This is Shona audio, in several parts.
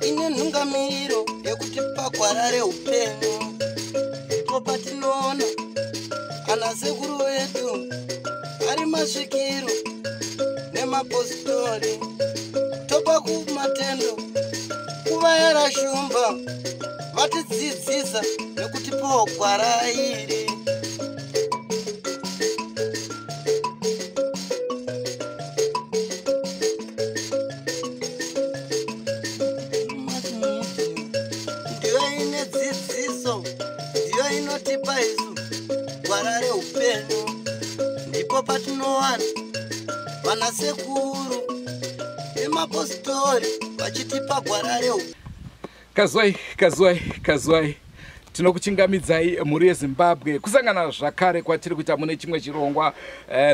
Ine nhungamiro yekuti pagwarare upenyu ndipo patinoona ana sekuru vedu ari masvikiro nemapositori topa kumatendo kuvayara shumba vatidzidzisa nekutipawo gwara iri. Inotipa isu gwara reupenyu ndipo patinowana vana sekuru nemapositori vachitipa gwara reupenyu. Kazwai tinokuchingamidzai mhuri yeZimbabwe kusangana zvakare kwatiri kuita mune chimwe chirongwa.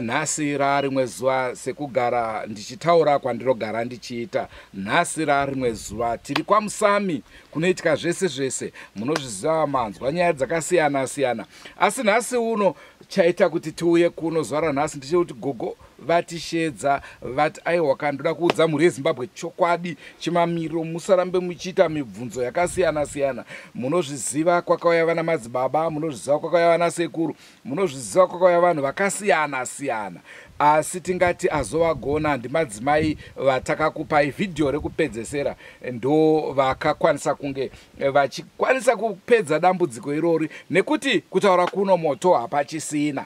Nhasi rarimwe zuva sekugara ndichitaura kwandinogara ndichiita. Nhasi rarimwe zuva tiri kwaMusami kunoitika zvese munozviziva manzwa nyaya dzakasiyana siyana. Asi nhasi uno chaita kuti tiuye kuno zuva ranhasi ndichekuti gogo vatishedza vati aiwa kandoda kuudza mhuri yeZimbabwe chokwadi chimamiro, musarambe muchiita mibvunzo yakasiyana siyana. Munozviziva kwakauya vana madzibaba, munozviziva kwakauya vana sekuru, munozviziva kwakauya vanhu vakasiyana siyana. Asi tingati azovagona ndimadzimai vatakakupai vhidhiyo rekupedzesera ndo vakakwanisa kunge vachikwanisa kupedza dambudziko irori, nekuti kutaura kuno moto hapachisina.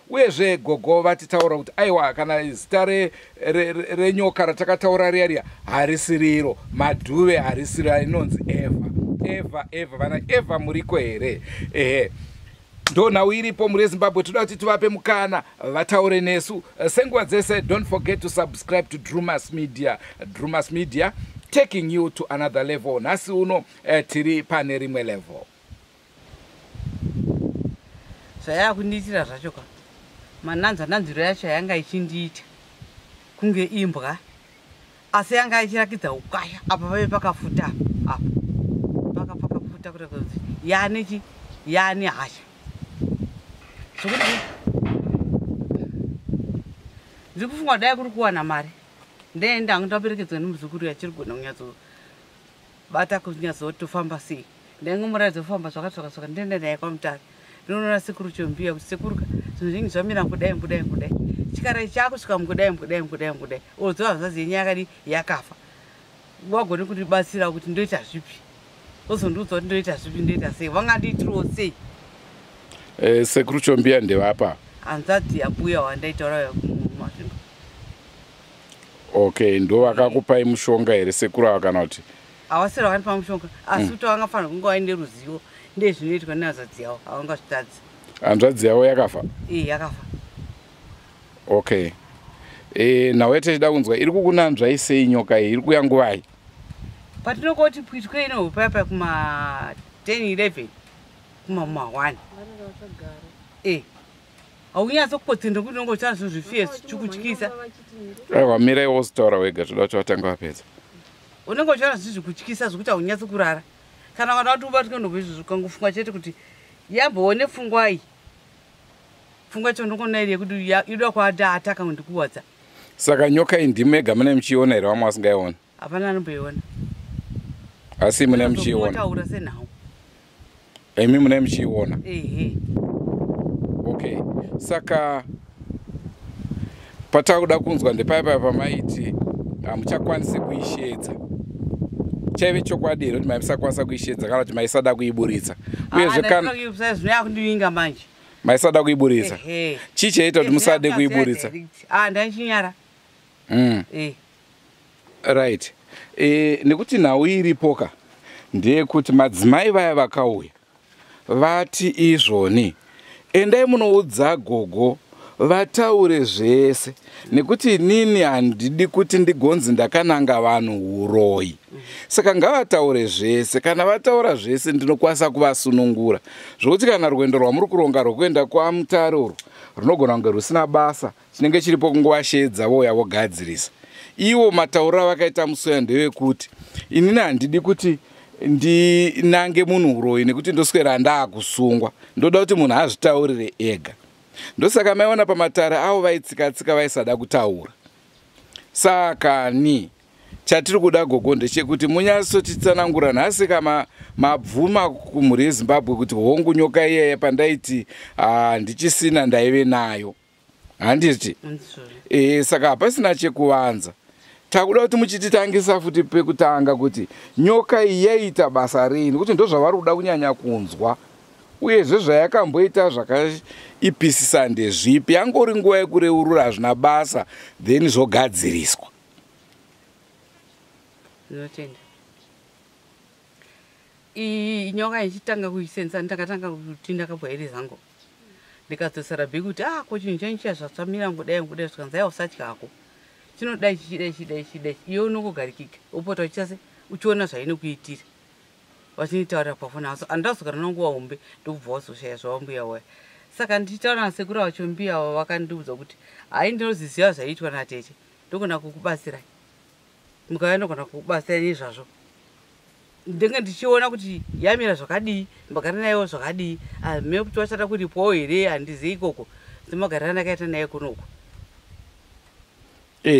Uyezve gogo vatitaura kuti aiwa kana zita renyoka ratakataura riya harisiriro, madhuve harisiriro, inonzi Eva. Vana Eva muriko here? Ndo nhau iripo mhuri yeZimbabwe, toda kuti tivape mukana vataure nesu senguva dzese. Don't forget to subscribe to Drewmas Media, taking you to another level. Nhasi uno tiri pane rimwe level. Zvaya kundiitira zvacho ka mananziro yacho yanga ichindiita kunge imbwa, asi yanga ichirakidza ukaya apa pave pakafuta apa pakafuta kuti yani hasha zvokuti ndiri kufunga dai kuri kuwana mari ndenda ndaperekedzwa nemuzukuru yachiri kugona kunyatsobata kunyatsotofamba sei ndaingomuratidza kufamba zvakatsoka ndenda naye kwamutare. Ndinoona sekuru chombiya kuti sekuruka zvinhu zvingi zvamira kudai chikara chako svika mukudai odzova zvazi nyaya yakadi yakafa. Wagone kuti batsira kuti ndoita zvipi, ozondiudza kuti ndoita zvipi, ndoita sei, vangandiitirawo sei. Sekuru chombiya ndevapa hanzvadzi yabuya wandaitaura mumasvingo. Okay, ndo vakakupai mushonga here sekuru ava kana kuti havasira vakanipa mushonga, asi kuti vangafanira kunge vaine ruzivo ndezvinoitwa nehanzvadzi yavo havangazvitadzi. Hanzvadzi yavo yakafa? Yakafa. Okay. Nawe tichida kunzwa iri kukunanzvai sei nyoka iyi, iri kuuya nguvai? Patinokoti pwitwe ino paya kuma 10-11 kuma 1. Haunyatsokupotsenda kuti unongotaura zvinhu zvifiye zvichikutyisa. Aiwa, mirai wozitaura wega, toda kuti vatanga vapedza. Unenge uchiona zvinhu zvikutyisa zvokuti haunyatsokurara. Kana kana kuti ubatwe nobvezvo ukangofunga chete kuti yamboone pfungwa iyi. Pfungwa chondongona iri yekuti ida kuataka ndikuwadza. Saka nyoka iyi ndimi mega mune muchiona here vamwe vasingaiona? Hapana anomboiona. Asi mune muchiona? Taura senhau. Imi mune muchiona? Okay. Saka patauda kunzwa ndepaya pamaiti hamuchakwanisi kuishedza. Chaive chokwadi here kuti maisakwanisa kuishedza kana kuti maisada kuiburitsa? Uyezve kana zvinoyakundivinga manje. Maisada kuiburitsa? Chii chaita kuti musade kuiburitsa? Ndaichinyara. Right. Nekuti nhau iripoka ndeyekuti madzimai vaya vakauya vati izvoni endai munoudza gogo vataure zvese, nekuti nini handidi kuti ndigonzi ndakananga vanhu uroyi. Saka ngavataure zvese, kana vataura zvese ndinokwanisa kuvasunungura. Zvokuti kana rwendo rwamuri kuronga rwokuenda kwaMutare urwu runogona kunge rusina basa, chinenge chiripo kungovashedza vouya vogadzirisa. Ivo matauriro vakaita musoya ndewekuti inini handidi kuti ndinange munhu uroyi nekuti ndoswera ndaakusungwa. Ndoda kuti munhu azvitaurire ega. Ndosaka maiona pamatare avo vaitsika-tsika vaisada kutaura. Saka ni chatiri kuda gogo ndechekuti munyatsotitsanangura nhasi kama mabvuma kumhuri yeZimbabwe kuti hongu nyoka iyeye pandaiti ndichisina ndaive nayo. Handiti? Saka hapasina chekuvanza. Takuda kuti muchititangisa futi pekutanga kuti nyoka iyi yaita basa rei, nekuti ndozvavari kuda kunyanya kunzwa. Uyezve zvayakamboita zvakaipisisa ndezvipi? Yangori nguva yekureurura hazvina basa then zvogadziriswa. Ndinotenda. Nyoka ichitanga kuisenza ndakatanga kuti ndakabvaire zangu. Ndikadzosera bheki kuti ko chinhu changu chazvatsamira ngudai zvikanzi aiwa usatyako. Chinodai chichidai iwe unongogarikika. Upota uchichase uchiona zvainokuitira. Vachinitaurira pafoni aso andazogara nanguva hombe ndokubva wazoshaya zvawambuya waya. Saka ndichitaura nasekuru vacho mbiya vakandiudza kuti hai ndinoziziva zvaiitwa naTete. Ndogona kukubatsirai. Mukauya ndogona kukubatsirai nezvazvo. Ndenge ndichiona kuti yamira zvakadii, mbagara nayo zvakadii, mimi kuti wachada kuripowo here handizivi ikoko. Ndimagara ndakaita naye kunoko.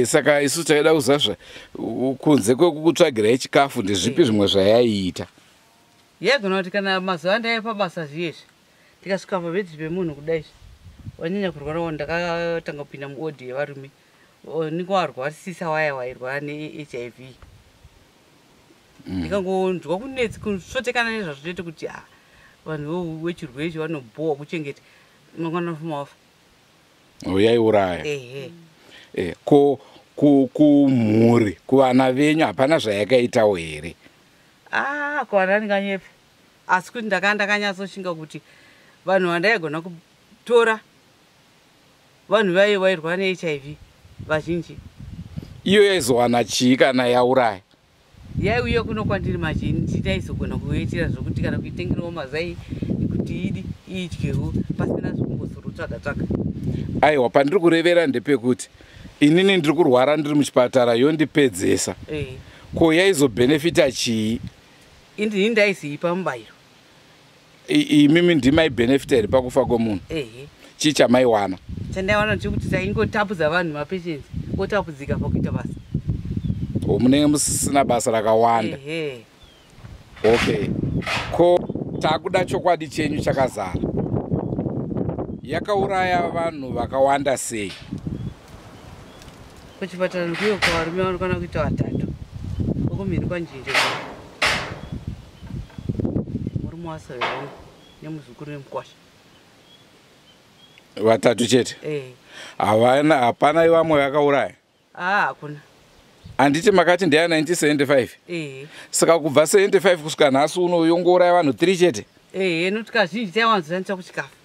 Saka isu taida kuzazva kunze kwekukutsvagirai chikafu ndezvipi zvimwe zvayaiita. Yagona kuti kana mazuva ndaipa basa zviyezvi tikasvika pabhedhi pemunhu kudai wanyanya kurwara ndakatanga kupinda muodhi yevarume ndingowarwarisisa waya wairwara neHIV. Ndikangonzwa kunetsi kusvotekana nezvazvotoite kuti vanhu vechirwere ichi vanobhowa kuchengeta mangwana fumawafa. Yaiuraya. Ko kumhuri kuvana venyu hapana zvayakaitawo here? Kuvana ndinganyepa. Asi kuti ndakanyatsoshinga kuti vanhu vandaigona kutora vanhu vairwara neHIV vazhinji. Iyo yaizowana chii kana yauraya? Yaiuya kuno kwandiri mazhinji ndaizogona kuitira zvokuti kana kuitengerawo mazai kuti idi idyewo pasina zvokumbotsvaga. Aiwa, pandiri kurevera ndepekuti inini ndiri kurwara ndiri muchipatara yondipedzesa. Ko yaizobhenefita chii? Indini ndaiziipa mubayiro. Imimi ndimaibhenefita here pakufa kwomunhu? Chii chamaiwana? Chandaiwana ndechekuti taingotapudza vanhu mapeshenzi otapudzika pakuita basa. Munenge musisina basa rakawanda. Okay. Ko takuda chokwadi chenyu chakazara. Yakauraya vanhu vakawanda sei? Kuchipatara ndikuyo kwavarume vanokwana kuita 3. Ukumhiri kwanjinji. Murume wasavewangu nemuzukuru wemukwasha. 3 chete? Hapana vamwe vakauraya? Hakuna. Handiti makati ndeya 1975? Saka kubva 75 kusvika nhasi uno yongouraya vanhu 3 chete? Nokuti kazhinji taiwanzoshandisa kuchikafu.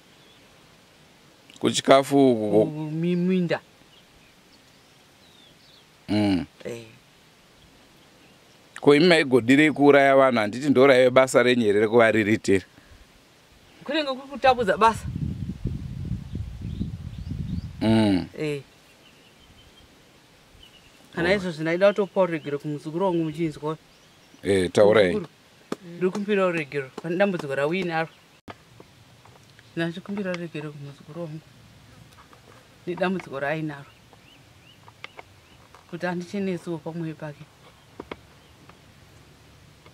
Kuchikafu minda. Ko imi maigodirei kuuraya vanhu? Handiti ndoraive basa renyerere kuvariritira? Kunenge kuri kutapudza basa. Kana izvozvo ndaida kutopawo regero kumuzukuru wangu muchinzwa. Taurai. Ndiri kumbirawo regero pane dambudziko rawinaro. Ndachikumbirawo regero kumuzukuru wangu nedambudziko raainaro kuti andichenesiwo pamwoyo pake.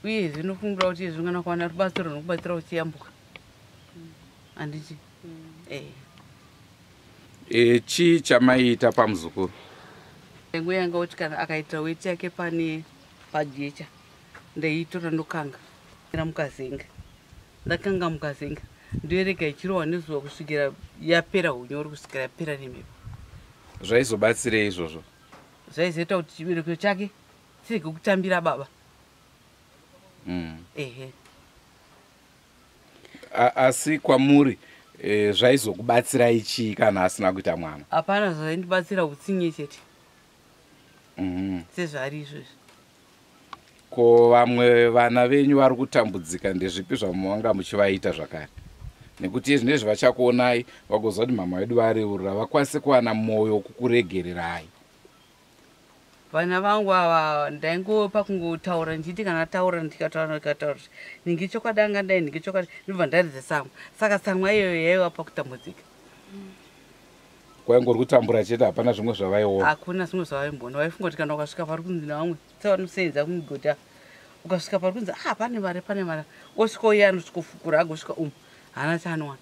Uyezve ndinofungira kuti zvingana kuwana rubatsiro rinokubatsira uchiyambuka. Handiti? Chii chamaiita pamuzukuru? Nguva yanga kuti kana akaita weti yake pane pajecha ndaitora ndokanga mukazenga. Ndakanga mukazenga ndoerega ichirohwa nezuva kusvikira yapera unyoro kusvikira yapera nemhepo. Zvaizobatsirei izvozvo? Zvaizoita kuti chibereko chake chirege kutambira baba. Asi kwamuri zvaizokubatsirai chii kana asina kuita mwana? Hapana zvaindibatsira utsinye chete. Sezvari izvozvo. Ko vamwe vana venyu vari kutambudzika ndezvipi zvamanga muchivaita zvakare? Nekuti zvinezvi vachakuonai vagozva kuti mama vedu vareurura vakwanise kuwana mwoyo kukuregererai. vana vangu ava ndaingopa kungotaura ndichiti kana taura ndikataura ningi chokwadi angadai ningi chokwadi ndibva ndaridze tsamwa saka tsamwa iyoyo yaiva pakutambudzika kwaingori kutambura chete hapana zvimwe zvavaiona hakuna zvimwe zvavaimbona waifunga kuti kana ukasvika pari kunzi navamwe sevanosenza kumigota ukasvika pari kunzi pane mari osvika uye anosvikofukura agosvika hana chaanowana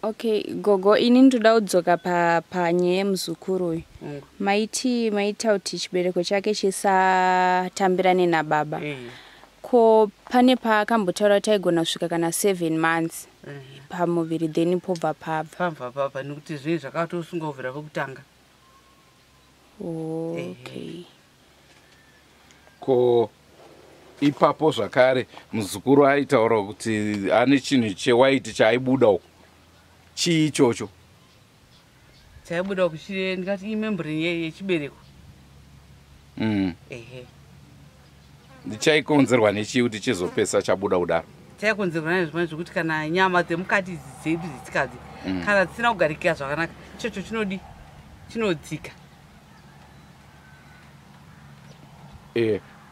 Okay, Gogo, ini ndoda kudzoka panyaya yemuzukuru uyu. Maita kuti chibereko chake chisatambirane nababa. Ko pane paakambotaura kuti aigona kusvika kana 7 months pamuviri then pobva pabva nekuti zvinhu zvakatosunga kubvira kwekutanga. Okay. Ko ipapo zvakare muzukuru aitaura kuti ane chinhu chewaiti chaaibuda uko chii ichocho chaibuda kuchire ndikati imembering yechibereko ndichaikonzerwa nechii kuti chizopesa chabuda kudaro chaikonzerwa nezvimwe zvokuti kana nyama dzemukati dzedu dzechikadzi kana dzisina kugarikira zvakanaka ichocho chinodzika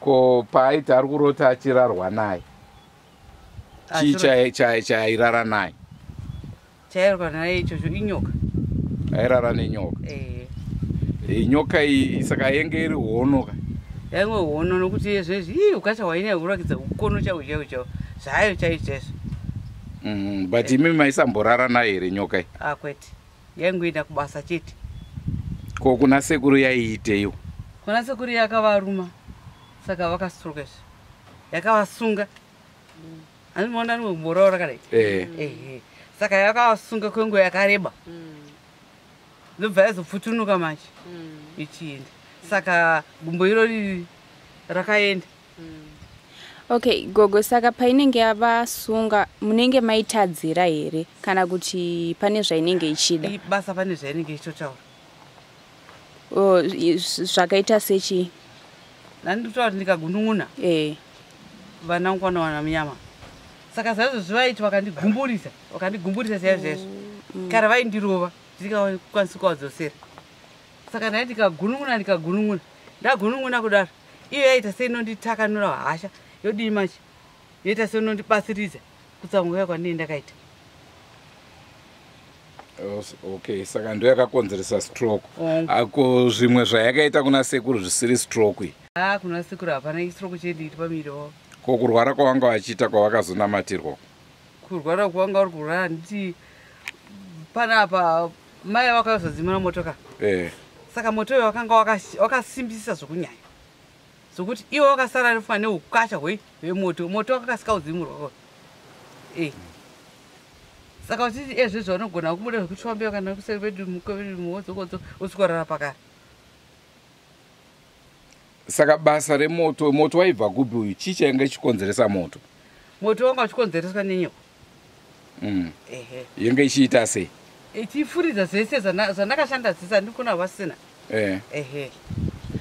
ko paaiti ari kurota achirarwa naye chii chairara naye chairwa naye ichocho inyoka airara nenyoka nyoka iyi saka yenge iri honoka yaimwe hono nokuti yezvezvi ukacha wainai kurakidza ukono chaiwo zvayo chaizvezvo but imi maisamborara naye here nyoka iyi kwete yaingoenda kubasa chete ko kuna sekuru yaiiteiwo kuna sekuru yakavaruma saka vakastroka izvo yakavasunga andimoona nimborawo rakadai saka yakavasunga kwenguva yakareba ndobva yazopfutunuka manje ichienda saka gumbo irori rakaenda Okay, Gogo, saka painenge yavasunga munenge maitadzira here kana kuti pane zvainenge ichida basa pane zvainenge ichitotaura zvakaita sechi nandikutaura kuti ndikagunun'una vanangu vanowana munyama saka zaizvo zvivaiti vakandigumburisa saizvezvo kare vaindirova ndikakwanisi kuvadzosera saka ndai ndikagunun'una ndagunun'una kudaro iyo yaita seinonditakanura hasha yodii machi yoita seinondibatsiridza kutsamwa kwandii ndakaita okay saka ndo yakakonzeresa stroke ako zvimwe zvayakaita kuna sekuru zvisiri stroke iyi kuna sekuru hapana stroke chedu iti pamiri wavo ko kurwara kwavanga vachiita kwavakazonamatirwa kurwara kwavanga vari kurwara nditi panapa mai vakazadzimira motoka saka moto uyo wakanga wakasimbisisa zvokunyanya zvokuti ivo vakasara rifunga neukasha hwemoto moto wakakasika kudzimurwa saka uchiti ezvezvo vanogona kubuda zvekuchwambewa kana kuseri pedu muwodzokodzo usikorara pakare saka basa remoto waibva kupi uyu chii chainge chikonzeresa moto wanga uchikonzereswa nenyoka yenge ichiita sei ichifuridza zvese zvandakashanda dzisa ndikuna vasina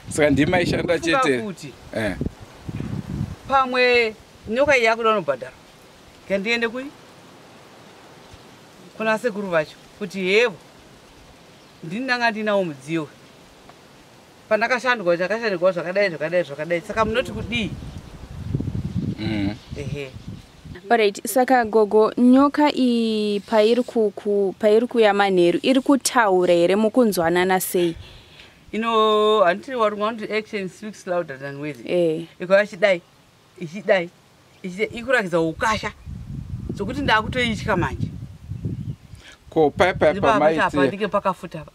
saka ndima ishanda chete kuti pamwe nyoka iyi yakuda unobhadhara kandiende kuna sekuru vacho kuti yevo ndini ndanga ndinawo mudziyo pandakashandwa chakashandirwa zvakadai saka munoti kudii Alright, saka Gogo, nyoka iyi pairi kuya manheru iri kutaura here mukunzwanana sei handiti warunga kuti action speaks louder than words iko ichidai ikurakidza ukasha zvokuti ndakutoitya manje ko panenge pakafuta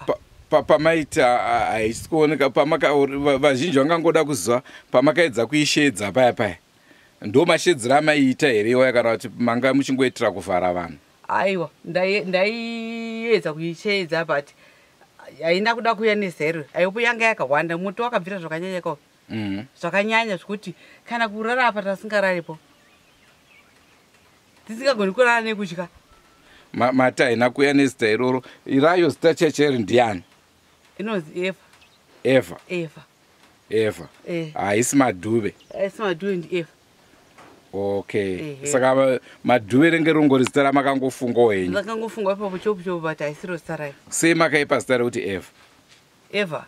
pamaita haisi kuoneka vazhinji vangangoda kuziva pamakaedza kuishedza paya ndo mashedzero amaiita herewa kana kuti manga muchingoitira kuvhara vanhu aiwa ndaiedza kuishedza but haina kuda kuya nezero aipo yanga yakawanda moto wakabvira zvakanyanya kao zvakanyanya zvokuti kana kurara apa tasingararipo tisingagoni kurara nekutya mata haina kuya nezita iroro irayo zita checheri ndiani inonzi eva haisi madhuve ndi eva okay saka madhuve renge rongori zita ramakangofungwa henyu ndakangofungwa ipapo chopu but haisiro zita rayo sei makaipa zita rekuti eva Eva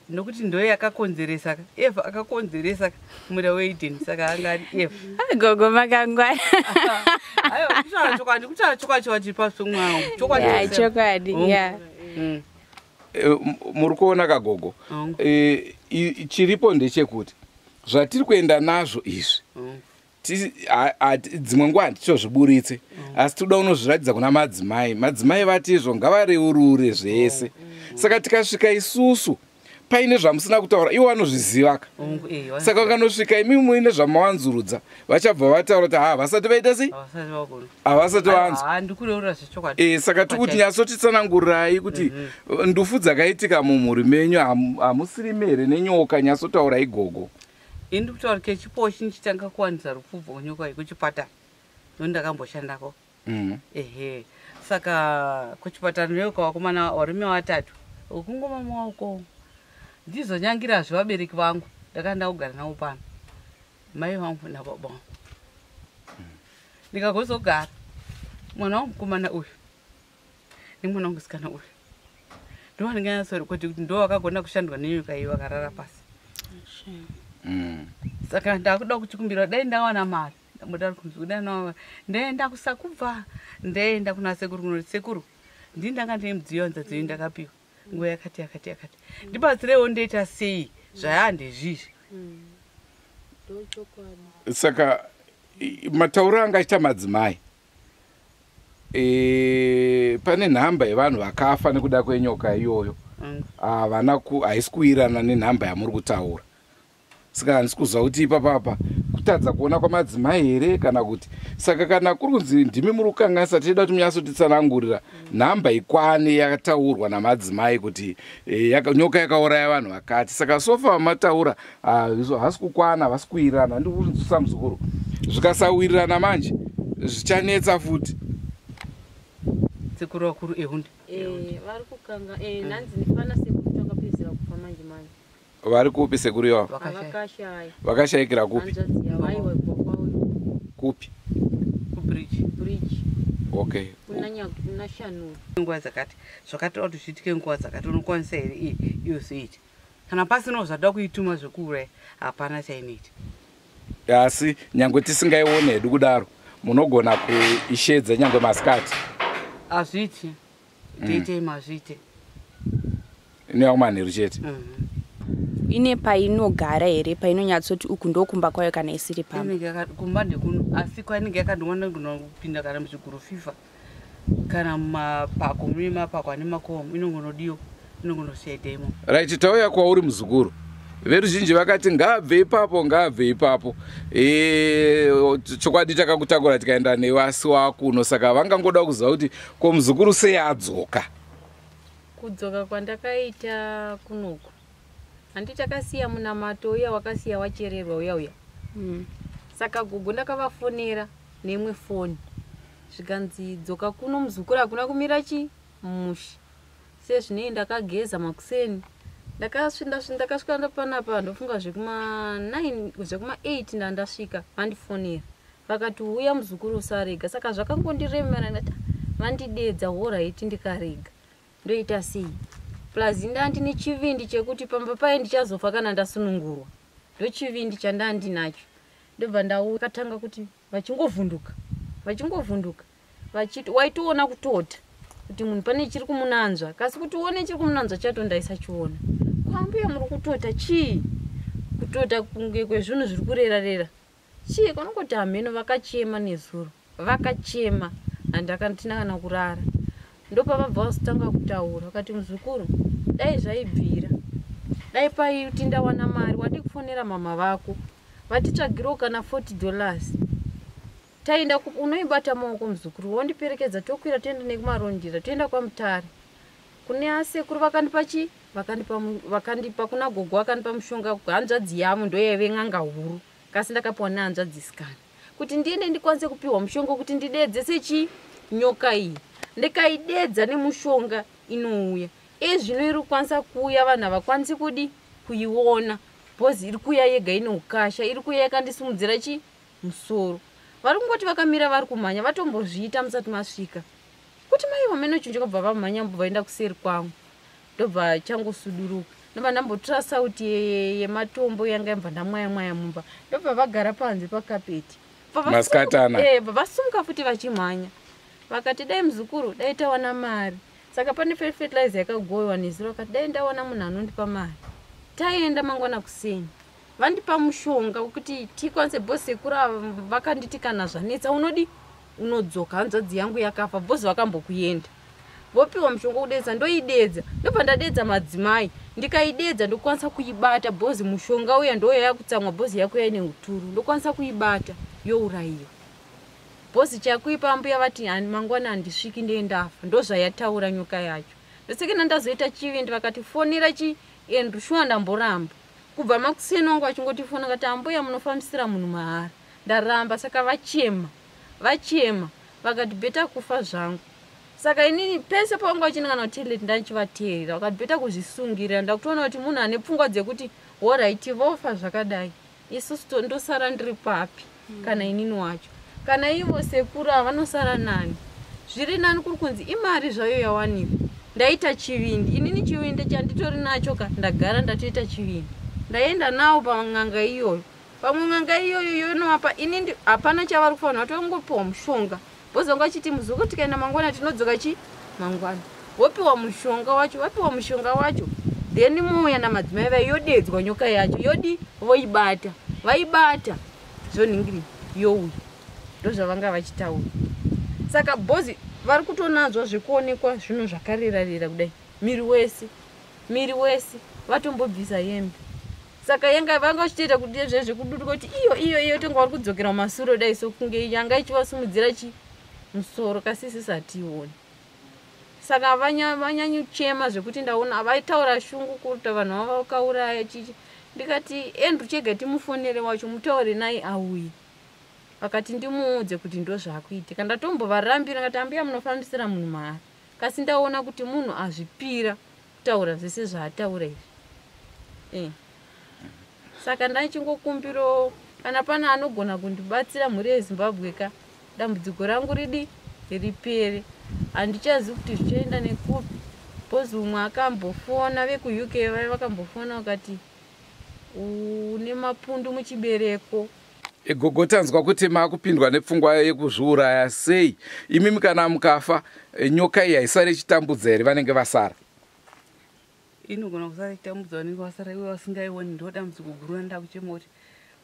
nokuti ndo yakakonzeresa Eva akakonzeresa mura weidini saka anga ari Eva Gogo makangwana ayo kutaura chokwadi wati pasomwe wangu chokwadi muri kuona kagogo chiripo ndechekuti zvatiri kuenda nazvo izvi dzimwe nguva hatichozviburitse asi toda unozviratidza kuna madzimai vati izvo ngavareurure zvese saka tikasvika isusu paine zvamusina kutaura iwo vanozvizivaka saka ukanosvika imi muine zvamawanzurudza vachabva vataura kuti vasati vaita sei havasati vanzwa saka tikuti nyatsotitsanangurai kuti ndufu dzakaitika mumhuri menyu hamusiri mere nenyoka nyatsotaura igogo ini kutaura kechipo chinji tanga kuwanisa rupfubva kunyoka kuchipatara ndakamboshandako saka kuchipatara nyoka wakomana varume vatatu ukungoma maoko ndizonyangirazve vabereki vangu ndakanda kugara navo pano mai vangu nababa vangu ndikagozogara mwana wangu mukomana uyu nemwana wangu musikana uyu ndo vandinganyatsori kuti ndo vakagona kushandwa nenyoka iyo vakarara pasi saka ndakuda kuchikumbira dai ndawana mari ndamboda kunzudana ndaenda kusakubva ndaenda kuna sekuru kunoti sekuru ndindanga ndine mudziyo nzadziyo ndakapiwa nguva yakati ndibatsirewo ndoita sei zvayandezvizvi saka matauro angaita madzimai pane nhamba yevanhu vakafa nekuda kwenyoka iyoyo haisi kuirana nenhamba yamuri kutaura saka handisi kuziva kuti ipapapa kutadza kuona kwamadzimai here kana kuti saka kana kuri kunzi ndimi muri kukanganisa tichida kuti munyatsotitsanangurira nhamba ikwane yakataurwa namadzimai kuti nyoka yakauraya vanhu vakati saka sofa vamataura hasi kukwana havasi kuirana handiri kusa muzukuru zvikasawirirana manje zvichanetsa futi sekuru vakuru ehundi vari kukanga nanzi ndifana sekuru takapedzera kufa manje vari kupi sekuru yavo vakashayikira kupi kupi kubridge okay kuna shanuru nguva dzakati zvakatoda kuti zviitike nguva dzakati unokwanisa here iyo zoiti kana pasina zvada kuituma zvekuuraya hapana chainoita asi nyange tisingaione hedu kudaro munogona kuishedza nyange masikati hazviiti ndiitei mazviite neyakumanheru chete ine painogara here painonyatsoti uku ndokumba kwayo kana isiri kumba ndekuno asi kwainenge yakandoona kupinda kana muzviguru fifa kana mumapako mune mapako ane makomo inongonodiwa inongonosiyaita imo right tauya kwauri muzukuru veruzhinji vakati ngaabve ipapo chokwadi takakutakura tikaenda nevasi wakuno saka vangangoda kuziva kuti ko muzukuru sei adzoka kudzoka kwandakaita kunoku handi takasiya munamato uya wakasiya wachererwa uya saka gogo ndakavafonera nemwe foni zvikanzi dzoka kuno muzukuru hakuna kumira mushi sezvinei ndakageza makuseni ndakasvika ndapanapa ndofunga zvekuma8 ndandasvika vandifonera vakati uya muzukuru usarega saka zvakangondiremera ndati vandidedza horaiti ndikarega ndoita sei plus ndandine chivindi chekuti pamba paye ndichazofa kana ndasunungurwa ndochivindi chandandinacho ndobva ndakatanga kuti vachingovhunduka vachiti waitoona kutota kuti munhu pane chiri kumunanzva kasi kuti uone chiri kumunanzva chato ndaisachiona kwambuya muri kutota chii kutota kunge kwezvinhu zviri kurerarera chii kanongoti hameno vakachema nezuro vakachema handakandinakana kurara ndopavabva vasitanga kutaura vakati muzukuru dai zvaibvira dai paiti ndawana mari wadi kufonera mama vako vatitsvagirawo kana $40 taenda unoibata maoko muzukuru wondiperekedza tokwira toenda nekumarondera toenda kwamutare kune asekuru vakandipa kuna gogo vakandipa mushonga hanzvadzi yavo ndoyaive n'anga huru kasi ndakapiwa nehanzvadzi sikana kuti ndiende ndikwanise kupiwa mushonga kuti ndidedze sechi nyoka iyi ndikaidedza nemushonga inouya zvino iri kukwanisa kuuya vanhu havakwanisi kudi kuiona bhozi iri kuya yega ine ukasha iri kuya yakandisimudzira musoro vari kungoti vakamira vari kumhanya vatombozviita musati masvika kuti mai vamene chinjo kabva vamhanya mbobva enda kuseri kwangu ndobva changosuduruka ndobva ndambotora sauti yematombo yanga yabva ndamwaya mumba ndobva vagara panze pakapeti maskatana vasumuka futi vachimhanya vakati dai muzukuru dai tawana mari saka pane fertilizer yakagoyiwa nezuro vakati dai ndawana munhu anondipa mari taenda mangwana kuseni vandipa mushonga wekuti tikwanise bhosi ekura vakanditi kana zvanetsa unodi unodzoka hanzvadzi yangu yakafa bhosi vakambokuenda vopiwa mushonga kudedza ndoidedza ndobva ndadedza madzimai ndikaidedza ndokwanisa kuibata bhosi mushonga uya ndoyo yakutsamwa bhosi yako yaine uturu ndokwanisa kuibata yourayiwa bhosi chakuipa mbuya vati mangwana handisviki ndendafa ndozvayataura nyoka yacho ndosekena ndazoita chivindi vakati fonera chiendushuwa ndamboramba kubva makuseni wangu vachingotifona kati ambuya munofambisira munhu mahara ndaramba saka vachema vakati bheta kufa zvangu saka inini pese pavangu vachinangana kuteleti ndachivateerera vakati bheta kuzvisungirira ndakutoona kuti munhu ane pfungwa dzekuti oraiti vofa zvakadai isusu ndosara ndiri papi kana inini wacho kana ivo sekuru avanosara nani zviri nani kuri kunzi imari zvayo yawanikwa ndaita chivindi inini chivindi chanditori nacho ka ndagara ndatoita chivindi ndaenda nawo pang'anga iyoyo pamwe ng'anga iyoyo yonovapa inini hapana chavari kufanira vatongopiwa mushonga bhozonga achiti muzukuru tikaenda mangwana tinodzoka mangwana wopiwa mushonga wacho wapiwa mushonga wacho then muuya namadzimai vai yodedzwa nyoka yacho yodi voibata vaibata zvonhingiri youya ndozvavanga vachitaura saka bhozi vari kutonanzwa zvikuonekwa zvinhu zvakarerarera kudai miri wese vatombobvisa hembe saka yanga vanga vachitoita kuti zvezvekuduruka kuti iyo tonga vari kudzokera mumasuro dai sokunge yanga ichivasimudzira musoro kasisi ationi saka vanyanyi kuchema zvekuti ndaona vaitaura shungu kuti vanhu vava vakauraya chichi ndikati endru chega timufonere wacho mutaure naye auye vakati ndimuudze kuti ndozvakuitika ndatombovarambira ngati ambuya munofambisira munhu mahara kasi ndaona kuti munhu azvipira kutaura zvese zvaataura izvi saka ndachingokumbiro kana pana anogona kundibatsira mhuri yezimbabwe ka dambudziko rangu ripere handichazivi kuti zvichaenda nekupi bhozi umwe akambofona vekuuk vai vakambofona vakati une mapundu muchibereko gogo tanzwa kuti makupindwa nepfungwa yekuzviuraya sei imimi kana mukafa nyoka iyi haisari ichitambudza here vanenge vasara inogona kusara ichitambudza vanenge vasara iwe vasingaioni ndodambudziko guru randa kuchema kuti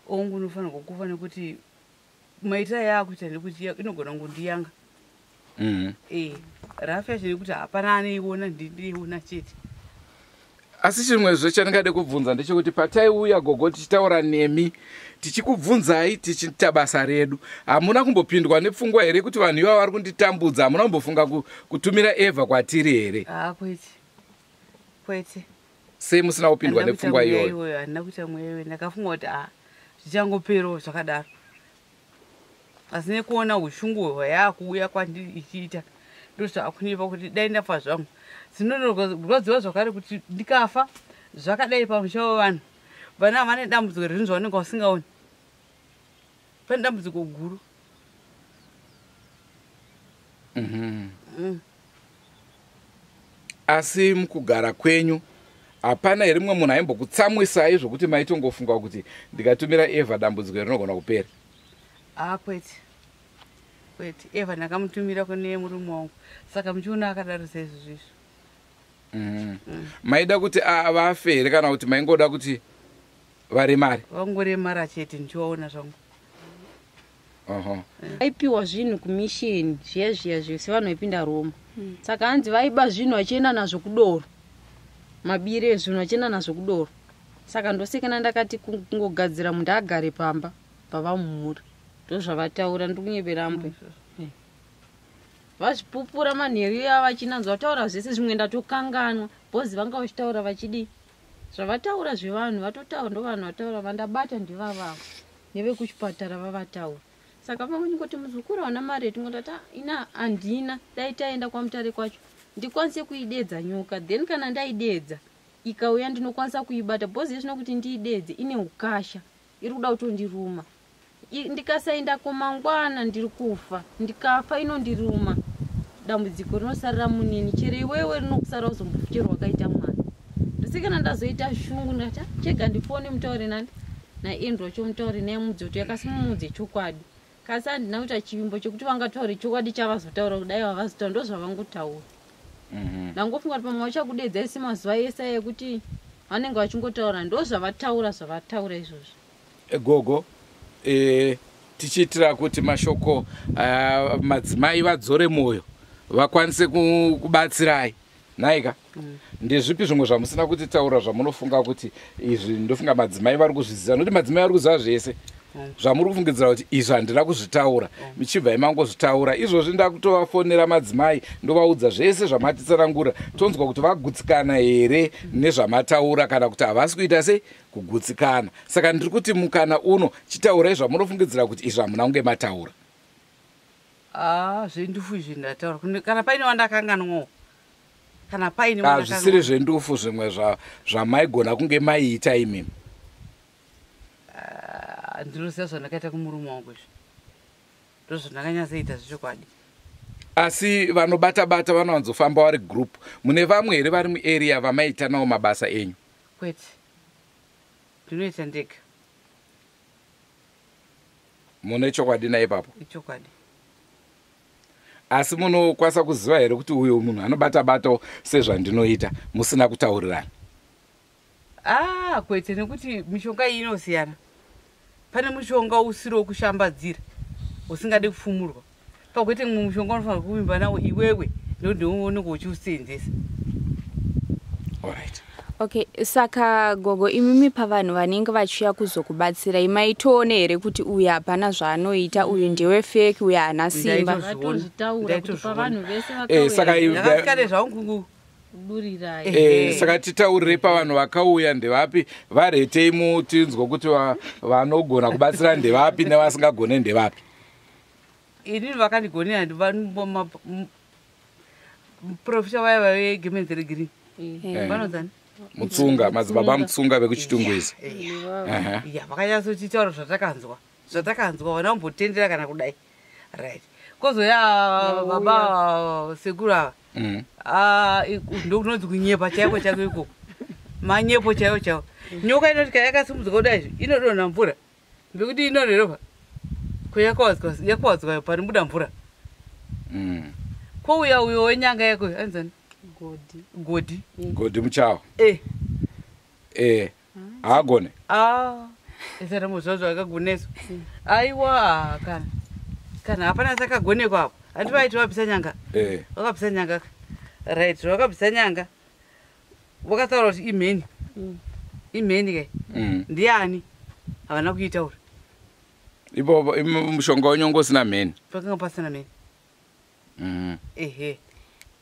ongu unofanira kukufa nekuti maitira yaakuita nekuti inogona kundiyanga rafi yacho nekuti hapana aneiona ndindiiona chete asi chimwezve chandingade kubvunza ndechekuti pataiuya gogo tichitaura nemi tichikubvunzai tichiita basa redu hamuna kumbopindwa nepfungwa here kuti vanhu iva vari kunditambudza hamuna kumbofunga kutumira evha kwatiri here kwete sei musina kupindwa nepfungwa iyoyo handina kuita mwewe ndakafunga kuti zvichangoperawo zvakadaro asi nekuona ushungu hwayakuuya kwandiri ichiita ndozvakunipa kuti dai ndafa zvangu zvinorodziwa zvakare kuti ndikafa zvakadai pamusha wevanhu vana vane dambudziko rinhu zvavanenge vasingaoni pane dambudziko guru asi mukugara kwenyu hapana here mumwe munhu aimbokutsamwisai zvokuti maitongofunga kuti ndikatumira evha dambudziko rinogona kupera kwete evha ndakamutumira kune murume wangu saka muchiona akadaro saizvozvizvo maida kuti vafe here kana kuti maingoda kuti varemare vangoremara chete ndichivaona zvangu aipiwa zvinhu kumisheni zviya sevanhu vaipinda roma saka hanzi vaiba zvinhu vachienda nazvo kudoro mabiri ezvinhu vachienda nazvo kudoro saka ndosekana ndakati kungogadzira munhu agare pamba pavamumhuri ndozvavataura ndikunyeverambwe vazvipupura manheru iya vachinanzwa vataura zvese zvimwe ndatokanganwa bhozi vanga vachitaura vachidii zvavataura zvevanhu vatotaura ndo vanhu vataura vandabata ndivavavo nevekuchipatara vavataura saka pamwe ndingoti muzukuru hauna mari yetingotati ina handina dai taenda kwamutare kwacho ndikwanise kuidedza nyoka then kana ndaidedza ikauya ndinokwanisa kuibata bhozi yezvino kuti ndiidedze ine ukasha iri kuda kutondiruma ndikasaenda komangwana ndiri kufa ndikafa inondiruma dambudziko rinosarira munini chero iwewe rinokusara uzombofikirwa wakaita mwana. Ndisi kana ndazoita shungu ndati chega ndifone mutauri nani naindro chomutauri nemudzi kuti yakasimumudzi chokwadi. Kasi handina kuita chivimbo chekuti vangataura chokwadi chavazotaura kudai vavazotaura ndo zvavangotaura. Ndangofunga kuti pamwe vachakudedza isi mazuva ese ekuti vanenge vachingotaura ndo zvavataura izvozvo. Gogo, tichiitira kuti mashoko madzimai vadzore moyo vakwanise kubatsirai naika. Ndezvipi zvimwe zvamusina kuti taura zvamunofunga kuti izvi ndofunga madzimai vari kuzviziva, nokuti madzimai vari kuziva zvese zvamuri kufungidzira kuti izvi handina kuzvitaura michibva imangozvitaura. Izvozvi ndakutovafonera madzimai ndovaudza zvese zvamatitsanangura tonzwa kuti vagutsikana here nezvamataura kana kuti havasi kuita se kugutsikana. Saka ndiri kuti mukana uno chitaurai zvamunofungidzira kuti izvi hamuna kunge mataura. Zvendufu izvi ndataura kana paine wandakanganwawo kana paine zvisiri zvendufu zvimwe zvamaigona kunge maiita imimi. Ndinoziva zvandakaita kumurume wangu izvi ndozvandakanyatsoita zvechokwadi. Asi vanobata-bata vanowanzofamba vari group. Mune vamwe here vari muarea vamaita nawo mabasa enyu? Kwete, ndinoita ndega. Mune chokwadi naipapo? Ichokwadi. Asi munokwanisa kuziva here kuti uyo munhu anobata-batawo sezvandinoita musina kutaurirana? Kwete, nekuti mishonga iyi inosiyana. Pane mushonga usiri wokushambadzira usingade kufumurwa. Pakwete mumwe mushonga unofanira kuvimba nawo iwewe ndondiunenge uchiusenzesa. Alright. Okay, saka Gogo, imimi pavanhu vanenge vachiuya kuzokubatsirai maitoone here kuti uyu hapana zvaanoita, uyu ndewe fake, uyu haana simba? Vatozvitaura kuti pavanhu vese vakasikare zvangu kudurirai. Saka titaurirei pavanhu vakauya ndevapi, varetei mutinzwa kuti vanogona kubatsira ndevapi nevasingagone ndevapi. Inini vakandigonera muprofesa vaya vavegemenzi regreen vanozani Mutsunga, madzibaba Mutsunga vekuchitungwezi. Vakanyatsotitaura zvatakanzwa vana vambotendera kana kudai. Right. Kozoya baba sekuru ava ndokunonzi kunyepa chaiko chako ikoko. Manyepo chaiwo. Nyoka inoti kana yakasimudzwa kudai izvi inodonha mvura. Mbekuti inoreropa kwayakawadzwa paribuda mvura. Kwouya uyo wenyanga yako anzani? Godi muchawa. Haagone. Isara muzvazvo akagoneso. Aiwa kana hapana sakagonekwa apo. Handivaiti vabvisa nyanga. Vakabvisa nyanga. Right, vakabvisa nyanga. Vakataura kuti imheni. Imheni kai. Ndiani? Havana kuitaura. Ipo mushonga wenyongo usina mheni. Pakanga pasina mheni.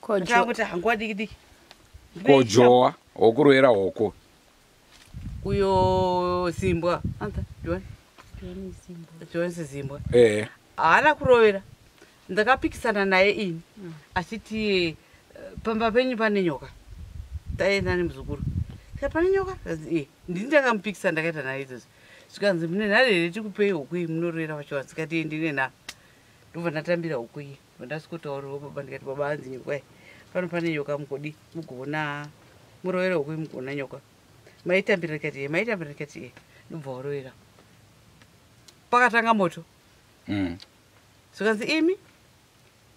Kuti hanguva diki. Kojowa wokuroera hoko. Uyo Zimbwa. Johansi Zimbwa. Haana kurovera. Ndakapikisana naye ini. Achiti pamba penyu pane nyoka. Taenda nemuzukuru. Pane nyoka? Ndini ndakamupikisa ndakaita naye izvozvo. Zvikanzi mune nhare here tikupei huku iyi munorovera vacho zvikati ndine na. Ndobva ndatambira huku iyi. Ndasikotaurawo baba ndikati baba hanzi nyoka iyi. Pane nyoka mugodi mugoona murovera huku mugoona nyoka. Maitambira ndikati ndobva warovera. Pakatanga moto. Zvikanzi imi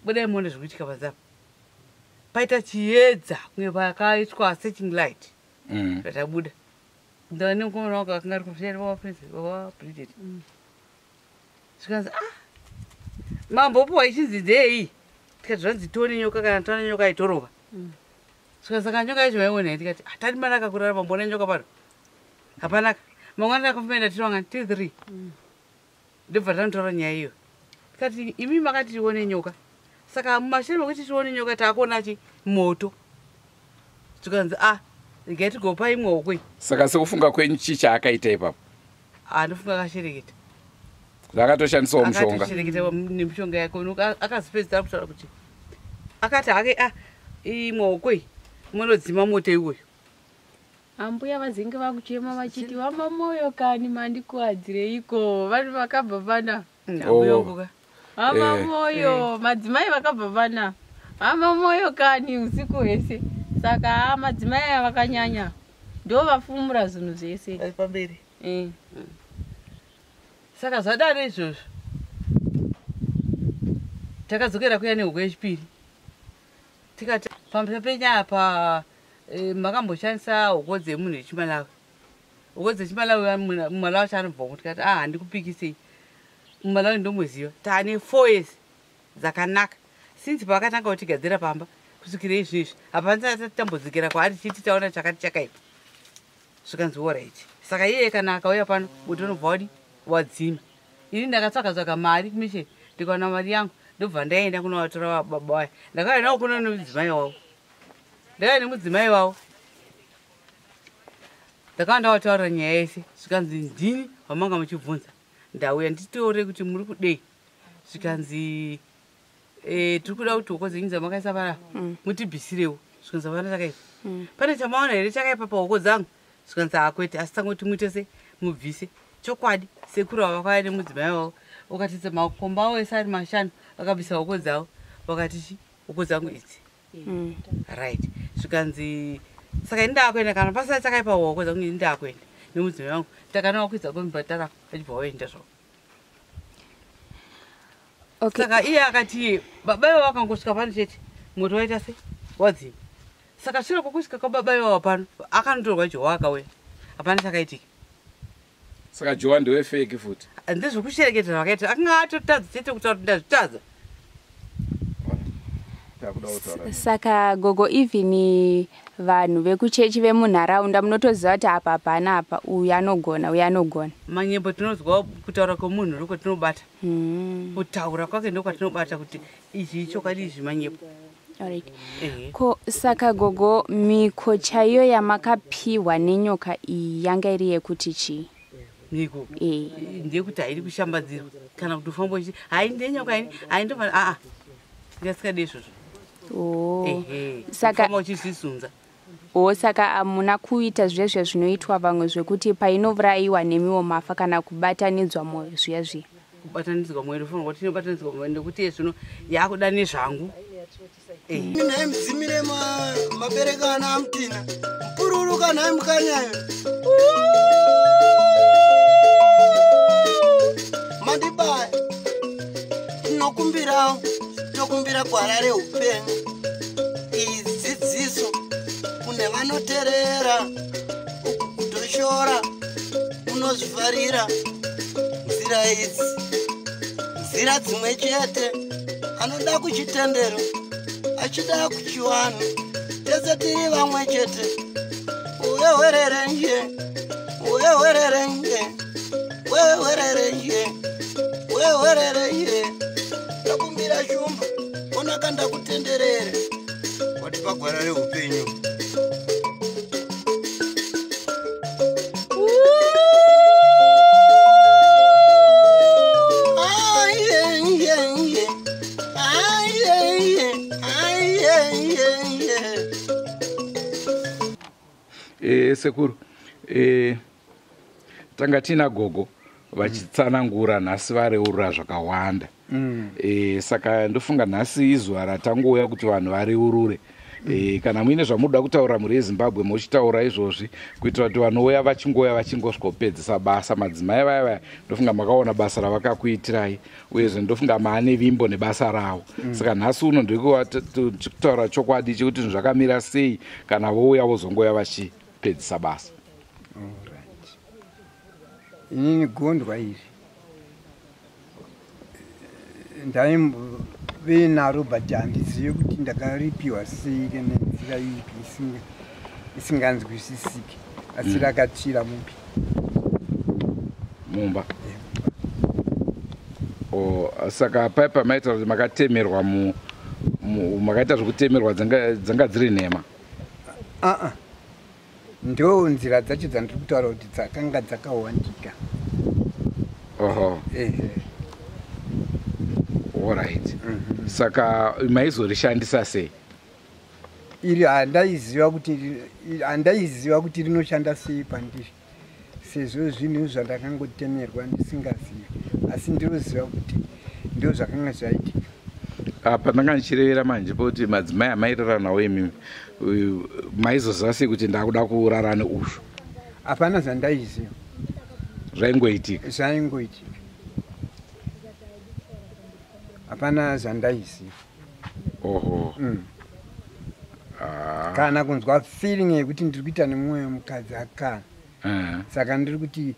budai muone zviri kuitika panzapa. Paita chiedza kunge pakaitwa searching light. Zvatabuda. Ndani kuona wako akanga ari kufira wa Bridget. Zvikanzi mambopo waichinzidzei. Tikati zvanzi tone nyoka kana tone nyoka itorova. Saka nyoka yacho vaiona tikati hatadi manaka kurarama mbona nyoka pano. Hapanaka. Mangwana akafenda tironga T3. Ndibva tandotaura nyaya iyo. Tikati imi makati tione nyoka. Saka mumashure mekuti tione nyoka takuona moto. Tikanzi regai gopa imwe hokwe. Saka sekufunga kwenyu chicha akaita ipapo? Ndofunga akashereketa. Akatoshandisawo mushonga. Akashereketa nemushonga yake akazipedzisa kutaura kuti akati hake imwe hokwe munodzima moto iwoyo. Ambuya vazinge vakuchema vachiti vamba moyo kani mandikuwadzireiko vanhu vakabva pana. Ambuya ngoka. Vamba moyo madzimai vakabva pana. hama moyo kani usiku hwese saka madzimai vakanyanya ndo vafumura zvinhu zvese pamberi saka zvadaro izvozvo takadzokera kuya nehuku yechipiri tikati pamusoro penyaya pa makamboshandisa huko dzemunhu wechimalawi huko dzechimalawi mumalawi chanobva kuti kati handikupikisei mumalawi ndomuziva taane 4 years dzakanaka since pakatanga kutigadzira pamba kusukira izvizvi hapana tatambudzikira kwaari chiti taona chakati chakaipa zvikanzi alright saka iye kana akauya pano kuti unobva wadi wadzima ini ndakatsvaka mari kumisheni ndikaona mari yangu ndobva ndaenda kunovatora baba waya ndakauya nawo kuno nemudzimai wavo ndakauya nemudzimai wavo ndakauya ndavataurira nyaya yese zvikanzi ndini wamanga muchibvunza ndauya nditore kuti muri kudei zvikanzi tiri kuda kuti huko dzenyu dzamakaisa para mutibhisirewo zvikanzi hapana chakaipa pane chamaona here chakaipa pahuko dzangu zvikanzi hakwete asi tangoti muitese mubvise chokwadi sekuru wavakauya nemudzimai wavo ukatise makomba avo ese ari 5 vakabvisa huko dzavo vakati huko dzangu idzi right zvikanzi saka ini ndaakuenda kana pasina chakaipa huko dzangu ini ndaakuenda nemudzimai wangu takanawa kuidza kwemubhatara achibva waenda zvavo saka iye akati baba ivo vakangosvika pano chete moto waita se wadzima saka shure kwokusvika kwababa ivavo pano akanotorwa jowa akauya hapana chakaitika saka jowa ndewefeki futi ndezvekushereketera vakaita akanga atotadza chete kutaura kuti ndazvitadza saka gogo even vanhu vekuchechi vemunharaunda munotoziva kuti apa hapana apa uyu anogona manyembo tinozwa kutaura kwemunhu ndo kwatinobata kutaura kwake ndo kwatinobata kuti izvi ichokwadi izvi manyembo saka gogo miko chaiyo yamakapiwa nenyoka iyi yanga iri yekuti chii miko ndeyekuti hairi kushambadzirwa kana kuti ufamba uchi hai ndenyoka ini haindova ngasikadi izvozvo saka uchizvisunza saka hamuna kuita zvezve zvinoitwa vamwe zvekuti painovurayiwa nemiwo mafa kana kubatanidzwa mwoyo zviya zviya kubatanidzwa mwoyo fanira kuti inobatanidzwa mwoyo nekuti zvino yakuda nezvangu naye mudzimire mabereka ana amutina mupururuka naye mukanyayo mandibaya tinokumbira gwara reupenyu idzidziso kune vanoteerera uku kutoshora unozvivharira nzira idzi nzira dzimwe chete anoda kuchitendero achida kuchiwanhu tese tiri vamwe chete uyewererenje ndakumbira shumba onaka ndakutenderere wati pagwara reupenyu sekuru tanga tina gogo vachitsanangura nhasi vareurura zvakawanda saka ndofunga nhasi izuva ratangouya kuti vanhu vareurure kana muine zvamunoda kutaura muri yezimbabwe muchitaura izvozvi kuitira kuti vanouya vachingoya vachingosvika basa madzimai vaya ndofunga makaona basa ravakakuitirai uyezve ndofunga maane vimbo nebasa ravo saka nhasi uno ndikutaura chokwadi chekuti zvinhu zvakamira sei kana vouya vozongoya vachipedzisa basa inini gondwa iri ndaive naro but handizive kuti ndakaripiwa sei nenzira ipi isinganzwisisiki asi rakatsvira mumba saka paipa maita kuti makatemerwa makaita zvokutemerwa dzanga dziri nhema ndo nzira dzacho dzandiri kutaura kuti dzakanga dzakawandika alright saka maizorishandisa sei iri handaiziva kuti rinoshanda sei pandiri sezvo zvinhu zvandakangotemerwa ndisingazivi asi ndinoziva kuti ndo zvakanga zvaitika apa ndakandichirevera manje poti madzimai amairara nawo imimi maizoziva sei kuti ndakuda kurara neushu? Hapana zvandaiziva. Zvaingoitika? Zvaingoitika. Hapana zvandaiziva. Oho. Kana kunzwa feeling yekuti ndiri kuita nemumwe mukadzi akana. Saka ndiri kuti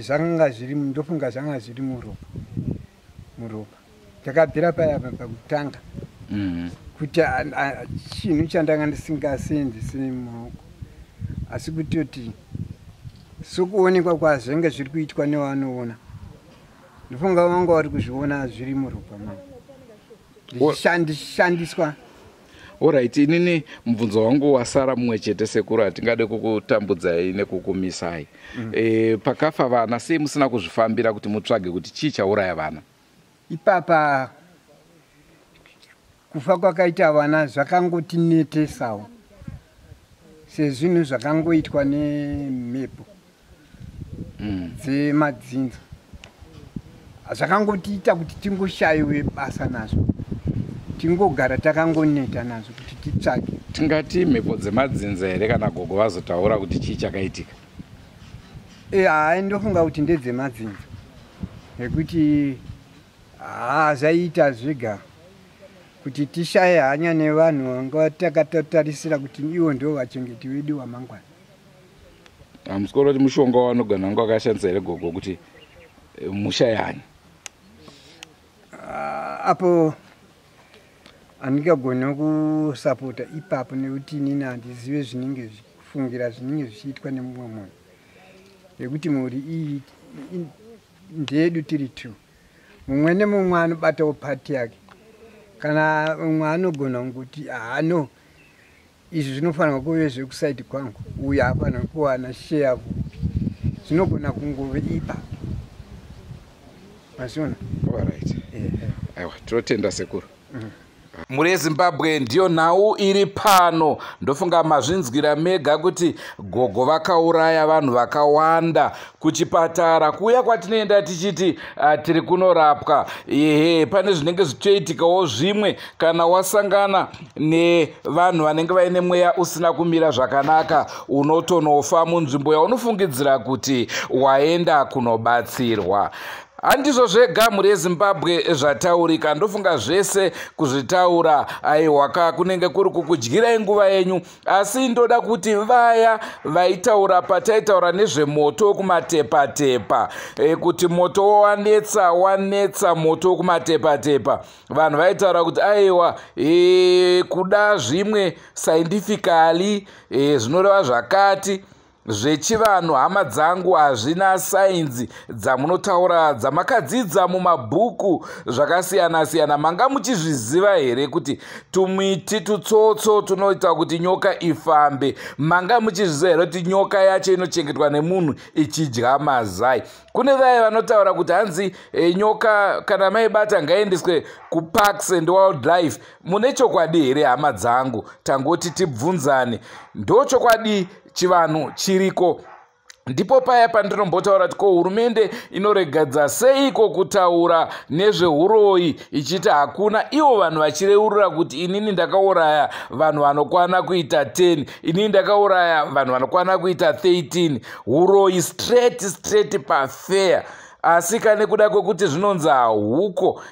zvanga zviri ndofunga zvanga zviri muropa. Takabvira paya pakutanga kuti chinhu chandanga ndisingaseenzesi mumaoko, asi kutoti sokuonekwa kwazvenge zviri kuitwa nevanoona, ndofunga vanga vari kuzviona zviri muropa mangu ndichishandiswa. Alright, inini mubvunzo wangu wasara mumwe chete sekuru, hatingade kukutambudzai nekukumisai. Pakafa vana, sei musina kuzvifambira kuti mutsvage kuti chii chauraya vana? Ipapa kufa kwakaita vana zvakangotinetesawo sezvinhu zvakangoitwa nemhepo dzemadzinza, zvakangotiita kuti tingoshayiwe basa nazvo, tingogara takangoneta nazvo kuti titsvage. Tingati mhepo dzemadzinza here kana gogo vazotaura kuti chii chakaitika? Hai, ndofunga kuti ndedzemadzinza, nekuti zvaita zvega kuti tishaye hanya nevanhu vanga takatarisira kuti ivo ndio vachengeti vedu vamangwana. Hamusoro kuti mushonga wanogona wanga wakashandisa here gogo kuti mushaye hanya? Apo handingagona kusapota ipapo nekuti inini handizive zvinenge zvifungira zvinenge zvichiitwa nemumwe munhu, nekuti mhuri iyi ndedu tiri two. Mumwe nemumwe anobatawo pati yake. Kana mumwe anogona kunguti no, izvi zvinofanirwa kuve zvekusaidi kwangu, uyu hafanirwa kuwana share vupi, zvinogona kungove ipa. Mazviona? Alright. Aiwa, tinotenda sekuru. Muri Zimbabwe ndiyo nhau iri pano. Ndofunga mazvinzwira mega kuti gogo vakauraya vanhu vakawanda kuchipatara. Kuya kwatinoenda tichiti tiri kunorapwa, pane zvinenge zvichoitikawo zvimwe kana wasangana nevanhu vanenge vaine mweya usina kumira zvakanaka, unotonofa munzvimbo yaunofungidzira kuti waenda kunobatsirwa. Handizvo zvega muri Zimbabwe zvataurika, ndofunga zvese kuzvitaura aiwaka kunenge kuri kukudyirai nguva yenyu, asi ndoda kuti vaya vaitaura pataitaura nezvemoto kumatepa-tepa, kuti moto wanetsa moto kumatepa-tepa, vanhu vaitaura kuti aiwa kuda zvimwe scientifically zvinoreva zvakati zvechivanhu. Hama dzangu, hazvina sainzi dzamunotaura dzamakadzidza mumabhuku zvakasiyana-siyana. Manga muchizviziva here kuti tumiti tutsotso tunoita kuti nyoka ifambe? Manga muchizviziva here kuti nyoka yacho inochengetwa nemunhu ichidya mazai? Kune vaya vanotaura kuti hanzi nyoka kana maibata ngaendeswe kuparks and wildlife. Mune chokwadi here hama dzangu? Tangoti tibvunzane, ndo chokwadi chivanhu chiriko? Ndipo paya pandinombotaura kuti ko hurumende inoregadza seiko kutaura nezveuroyi ichiti hakuna, ivo vanhu vachireurura kuti inini ndakauraya vanhu vanokwana kuita 10, inini ndakauraya vanhu vanokwana kuita 13. Uroyi straight pafair. Asi kane kuda kwekuti zvinonzi huko,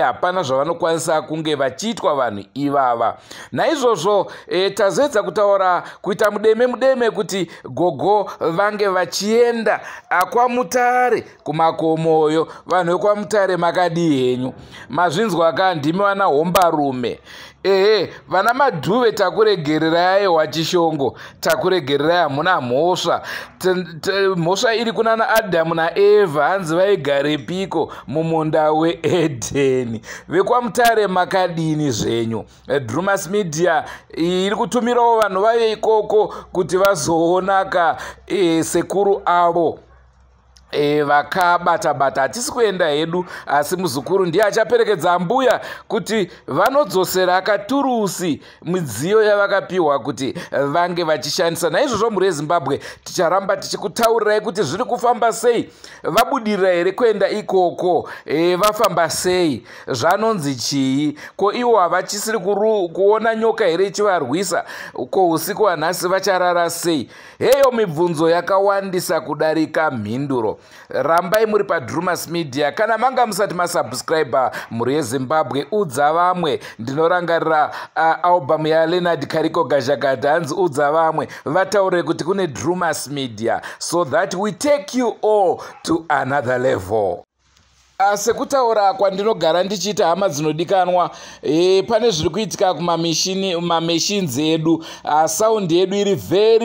hapana zvavanokwanisa kunge vachiitwa vanhu ivava. Naizvozvo tazoedza kutaura kuita mudeme kuti gogo vange vachienda kwaMutare kumakomoyo. Vanhu vekwamutare makadii henyu? Mazvinzwa ka ndimi vana hombarume. Vana madhuve takuregererai wachishongo, takuregererai, hamuna mhosva. Mhosva iri kunana Adamu naEvha, hanzi vaigarepiko mumunda weEdheni. Vekwamutare makadini zvenyu? Drewmas Media iri kutumirawo vanhu vayo ikoko kuti vazoonaka sekuru avo. vakabata-bata. Hatisi kuenda hedu, asi muzukuru ndiye achaperekedza mbuya kuti vanodzosera katurusi midziyo yavakapiwa kuti vange vachishandisa. Naizvozvo mhuri yeZimbabwe ticharamba tichikutaurirai kuti zviri kufamba sei, vabudirira here kuenda ikoko, vafamba sei, zvanonzi chii, ko ivo havachisiri kuona nyoka here ichivarwisa, ko usiku hwanhasi vacharara sei? Heyo mibvunzo yakawandisa kudarika mhinduro. Rambai muri paDrewmas Media. Kana manga musati masubscriber mhuri yeZimbabwe, udza vamwe. Ndinorangarira album yaLeonard Kariko Gazhagata hanzi udza vamwe vataure kuti kune Drewmas Media, so that we take you all to another level. Sekutaura kwandinogara ndichiita hama dzinodikanwa, pane zviri kuitika kumamachines edu, sound yedu iri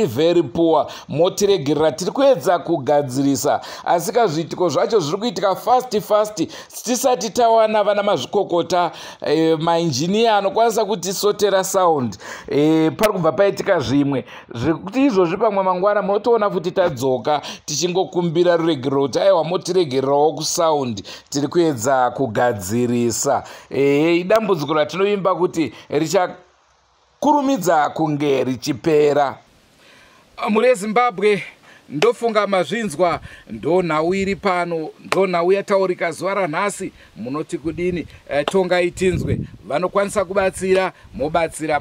very poor, motiregerera. Tiri kuedza kugadzirisa, asi kazviitiko zvacho zviri kuitika fast tisati tawana vana mazvikokota mainjiniya anokwanisa kutisotera sound. Pari kubva paitika zvimwe zvekuti izvozvi pamwe mangwana munotoona futi tadzoka tichingokumbira ruregerero kuti aiwa motiregererawo kusound. Tiri kuedza kugadzirisa. Idambudziko ratinovimba kuti richakurumidza kunge richipera. Mhuri yeZimbabwe, ndofunga mazvinzwa, ndonhau iri pano, ndonhau yataurika zuva ranhasi. Munoti kudini? Tonga itinzwe. Vanokwanisa kubatsira, mobatsira.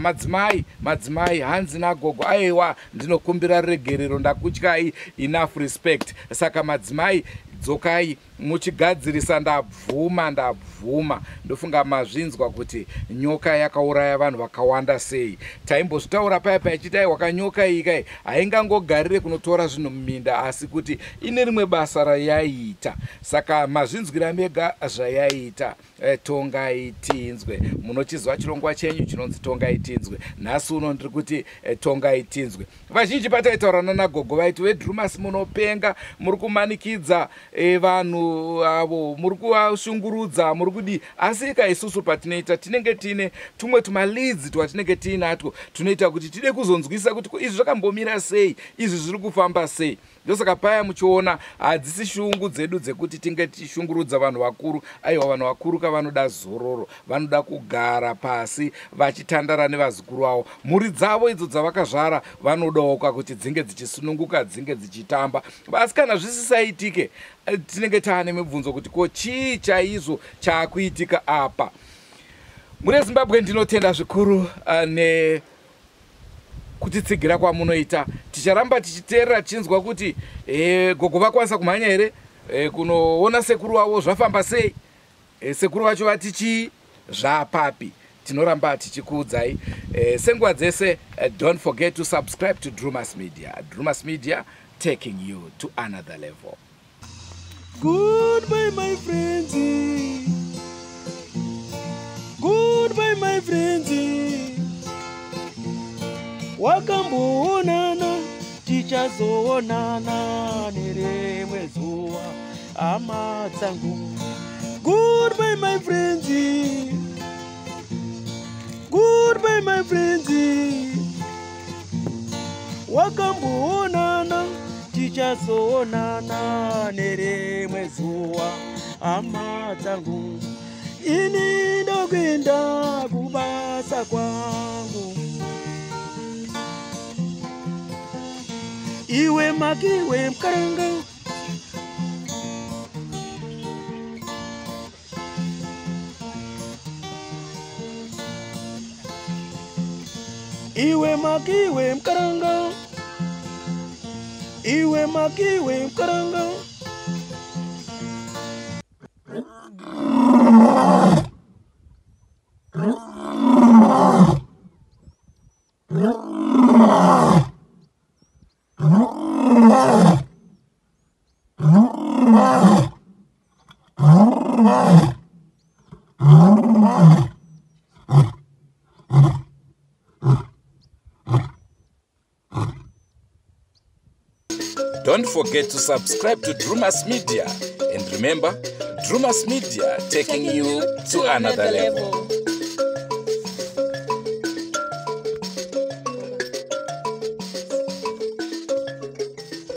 Madzimai hanzi nagogo, aiwa ndinokumbira ruregerero, ndakutyai, enough respect. Saka madzimai, dzokai muchigadzirisa. Ndabvuma. Ndofunga mazvinzwa kuti nyoka yakauraya vanhu vakawanda sei. Taimbozvitaura paya ichiti aiwa nyoka iyi haingangogarire kunotora zvinhu muminda, asi kuti ine rimwe basa rayaita. Saka mazvinzwira mega zvayaita. Tonga itinzwe. Munochizwa chirongwa chenyu chinonzi tonga itinzwe. Nhasi uno ndiri kuti tonga itinzwe. Vazhinji pataitaurana nagogo vaiti veDrewmas munopenga, muri kumanikidza vanhu avo, muri kuvashungurudza, muri kudi. Asi isusu patinoita tinenge tine tumwe tumaleads twatinenge tiinatwo tunoita kuti tide kuzonzwisa kuti izvi zvakambomira sei, izvi zviri kufamba sei. Ndosaka paya muchiona hadzisi shungu dzedu dzekuti tinge tichishungurudza vanhu vakuru. Aiwa, vanhu vakuru kavanoda zororo, vanoda kugara pasi vachitandara nevazukuru vavo. Mhuri dzavo idzo dzavakazvara vanodawo kuti dzinge dzichisununguka, dzinge dzichitamba. Asi kana zvisisaitike, tinenge taane mibvunzo kuti ko chii chaizvo chaakuitika apa. Mhuri yeZimbabwe, ndinotenda zvikuru kutitsigira kwamunoita. Ticharamba tichiteerera tichinzwa kuti gogo vakwanisa kumhanya here, kunoona sekuru wavo zvafamba sei, sekuru vacho vati chii, zvapapi. Tinoramba tichikuudzai senguva dzese. Don't forget to subscribe to Drewmas Media. Drewmas Media, taking you to another level. Goodbye my friends, goodbye my friends. Wakamboonana tichazoonana nerimwe zuva, hama dzangu. Goodbye my friends, goodbye my friends. Wakamboonana tichazoonana nerimwe zuva, hama dzangu. Ini ndokuenda kubasa kwangu. Iwe makiwe mkaranga, iwe makiwe mkaranga, iwe makiwe mkaranga. Don't forget to subscribe to Drewmas Media. And remember, Drewmas Media, taking you to another level.